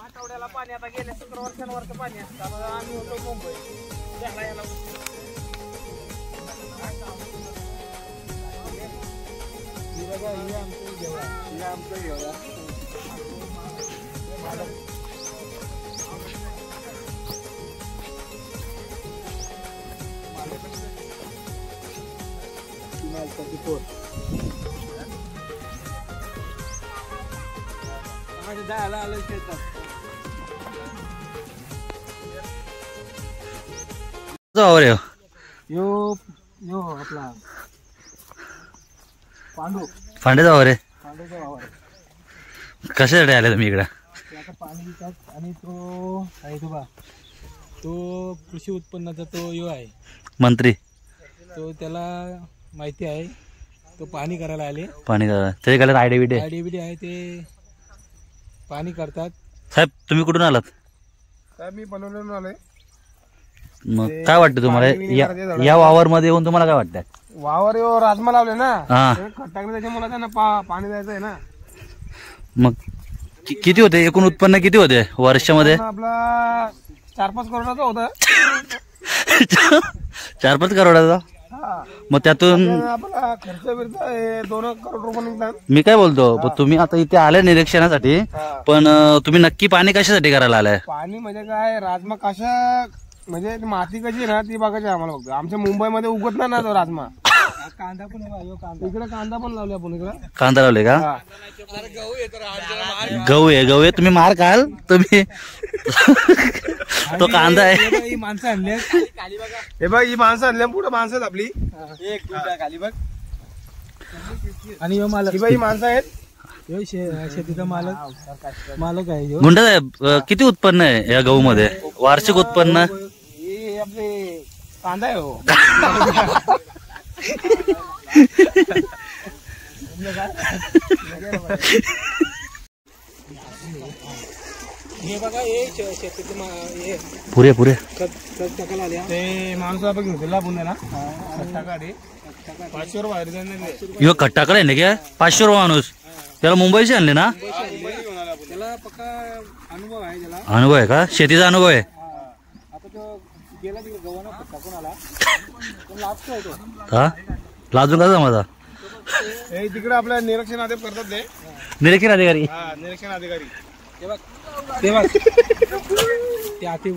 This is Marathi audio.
आठवड्याला पाणी आता गेल्या शुक्रवार शनिवारचं पाणी असतं. आम्ही होतो मुंबई त्याला याला वावर आहे यो यो आपला पांडू फांड्याचा वावर आहे. पांडूचा वावर कशासाठी आले तुम्ही इकडे? आता पाणी विकत आणि तो आहे तो बा तो कृषी उत्पन्नाचा तो यो आहे मंत्री, तो त्याला माहिती आहे. तो पाणी करायला आले. पाणी त्याच्या गळ्यात आयडेविडे आयडीबीडी आहे ते पाणी करतात. साहेब तुम्ही कुठून आलात? काय मी बनवलेलं आलोय. मग काय वाटतं तुम्हाला या वावर मध्ये येऊन तुम्हाला काय वाटतंय? वावर यो राजमा लावले ना, हा. खत टाकले त्याच्यामुळे त्यांना पाणी द्यायचं आहे ना. मग किती होते एकूण उत्पन्न किती होते वर्षामध्ये? आपला 4-5 करोडाचा होता. 4-5 करोडाचा. मग त्यातून आपला खर्च बिर्च 2 करोड रुपये निघतात. मी काय बोलतो, तुम्ही आता इथे आले निरीक्षणासाठी, पण तुम्ही नक्की पाणी कशासाठी करायला आलाय? पाणी म्हणजे काय, राजमा कशा म्हणजे माती कशी आहे ना ती बघायची आम्हाला. बघतो आमच्या मुंबईमध्ये उगत नाही ना तो राजमा. कांदा पण इकडे कांदा पण लावले आपण. इकडे कांदा लावले का? गहू आहे तुम्ही मार खाल तुम्ही. तो कांदा आहे. ही माणसं आणली, हे बघ ही माणसं आणल्या, पुढे माणसं आहेत आपली. खाली बघ. आणि ही माणसं आहेत. शेतीचा मालक आहे. गुंडा साहेब किती उत्पन्न आहे या गहू मध्ये वार्षिक उत्पन्न? हे आपले कांदा आहे हो. हे बघा हे शेतीचे पुरे टाकायला आले ते माणसं बघ दिला पुण्याला टाका रे 500 रुपये. यो खट्टा आहे ना क्या 500 रुपये माणूस त्याला मुंबईचे आणले ना? त्याला पक्का अनुभव आहे. त्याला अनुभव आहे का? शेतीचा अनुभव आहे. आता तो गेला तिकडे गव्हाणा टाकून आला पण लाभतो तो. हा लाजून का माझा? हे तिकडे आपल्या निरीक्षण अधिकारी करतात ते. निरीक्षण अधिकारी? हा निरीक्षण अधिकारी. ते बघ ते आती